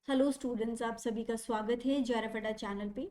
Hello students, आप सभी का स्वागत है जाराफेटा चैनल पे।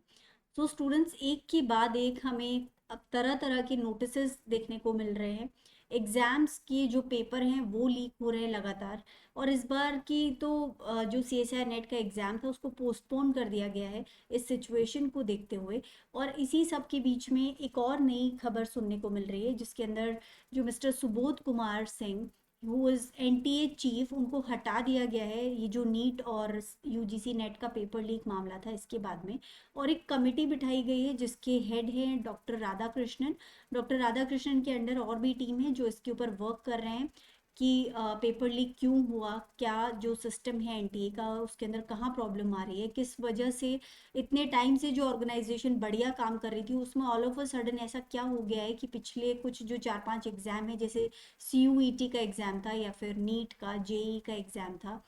तो स्टूडेंट्स, एक के बाद एक हमें अब तरह तरह के नोटिसेस देखने को मिल रहे हैं। एग्ज़ाम्स के जो पेपर हैं वो लीक हो रहे हैं लगातार। और इस बार की तो जो CSIR नेट का एग्ज़ाम था उसको पोस्टपोन कर दिया गया है इस सिचुएशन को देखते हुए। और इसी सब के बीच में एक और नई खबर सुनने को मिल रही है जिसके अंदर जो mister Subodh Kumar Singh who is NTA chief, उनको हटा दिया गया है ये जो नीट और UGC नेट का पेपर लीक मामला था इसके बाद में। और एक कमेटी बिठाई गई है जिसके हेड हैं डॉक्टर राधाकृष्णन। डॉक्टर राधाकृष्णन के अंडर और भी टीम है जो इसके ऊपर वर्क कर रहे हैं कि पेपर लीक क्यों हुआ, क्या जो सिस्टम है NTA का उसके अंदर कहाँ प्रॉब्लम आ रही है, किस वजह से इतने टाइम से जो ऑर्गेनाइजेशन बढ़िया काम कर रही थी उसमें ऑल ऑफ अ सडन ऐसा क्या हो गया है कि पिछले कुछ जो 4-5 एग्जाम है, जैसे CUET का एग्ज़ाम था या फिर नीट का JEE का एग्ज़ाम था,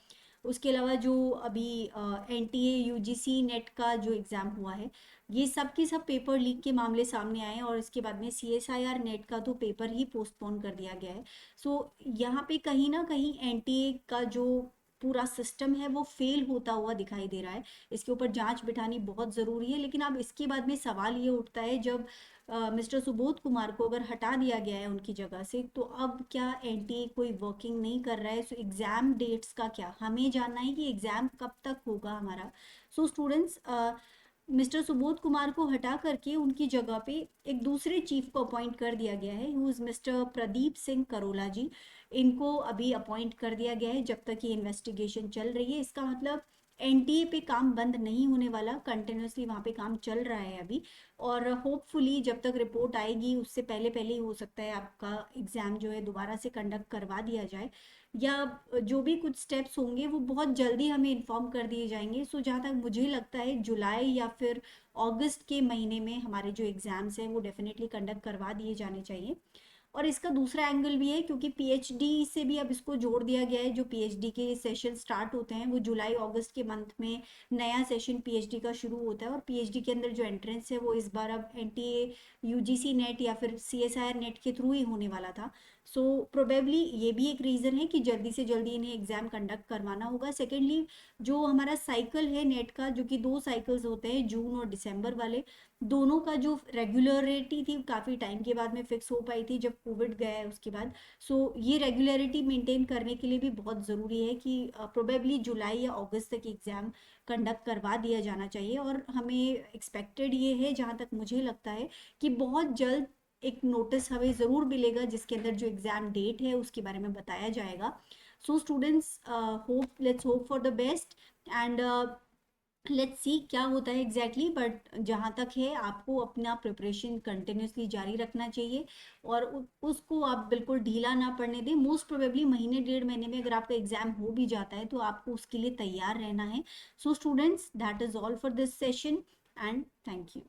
उसके अलावा जो अभी NTA UGC नेट का जो एग्ज़ाम हुआ है, ये सब के सब पेपर लीक के मामले सामने आए और इसके बाद में CSIR नेट का तो पेपर ही पोस्टपोन कर दिया गया है। सो यहाँ पे कहीं ना कहीं NTA का जो पूरा सिस्टम है वो फेल होता हुआ दिखाई दे रहा है। इसके ऊपर जांच बिठानी बहुत ज़रूरी है, लेकिन अब इसके बाद में सवाल ये उठता है, जब मिस्टर सुबोध कुमार को अगर हटा दिया गया है उनकी जगह से, तो अब क्या NTA कोई वर्किंग नहीं कर रहा है? सो एग्ज़ाम डेट्स का क्या, हमें जानना है कि एग्ज़ाम कब तक होगा हमारा। So students, mister Subodh Kumar को हटा करके उनकी जगह पे एक दूसरे चीफ को अपॉइंट कर दिया गया है, who is mister Pradeep Singh Corolla जी। इनको अभी अपॉइंट कर दिया गया है जब तक ये इन्वेस्टिगेशन चल रही है। इसका मतलब NTA पे काम बंद नहीं होने वाला, कंटिन्यूसली वहाँ पे काम चल रहा है अभी। और होपफुली जब तक रिपोर्ट आएगी उससे पहले पहले ही हो सकता है आपका एग्ज़ाम जो है दोबारा से कंडक्ट करवा दिया जाए, या जो भी कुछ स्टेप्स होंगे वो बहुत जल्दी हमें इन्फॉर्म कर दिए जाएंगे। सो जहाँ तक मुझे लगता है जुलाई या फिर अगस्त के महीने में हमारे जो एग्ज़ाम्स हैं वो डेफिनेटली कंडक्ट करवा दिए जाने चाहिए। और इसका दूसरा एंगल भी है क्योंकि PhD से भी अब इसको जोड़ दिया गया है। जो PhD के सेशन स्टार्ट होते हैं वो जुलाई अगस्त के मंथ में नया सेशन PhD का शुरू होता है, और PhD के अंदर जो एंट्रेंस है वो इस बार अब NTA UGC नेट या फिर CSIR नेट के थ्रू ही होने वाला था। सो प्रोबेबली ये भी एक रीज़न है कि जल्दी से जल्दी इन्हें एग्ज़ाम कंडक्ट करवाना होगा। सेकेंडली, जो हमारा साइकिल है नेट का, जो कि 2 साइकिल्स होते हैं जून और दिसंबर वाले, दोनों का जो रेगुलरिटी थी काफ़ी टाइम के बाद में फिक्स हो पाई थी जब कोविड गया है उसके बाद। सो ये रेगुलरिटी मेंटेन करने के लिए भी बहुत ज़रूरी है कि प्रोबेबली जुलाई या अगस्त तक एग्ज़ाम कंडक्ट करवा दिया जाना चाहिए। और हमें एक्सपेक्टेड ये है, जहाँ तक मुझे लगता है, कि बहुत जल्द एक नोटिस हमें ज़रूर मिलेगा जिसके अंदर जो एग्ज़ाम डेट है उसके बारे में बताया जाएगा। So students, hope let's hope for the best and let's see क्या होता है एग्जैक्टली। बट जहाँ तक है, आपको अपना प्रिपरेशन कंटिन्यूसली जारी रखना चाहिए और उसको आप बिल्कुल ढीला ना पड़ने दें। मोस्ट प्रोबेबली महीने 1.5 महीने में अगर आपका एग्जाम हो भी जाता है तो आपको उसके लिए तैयार रहना है। So students, that is all for this session and thank you.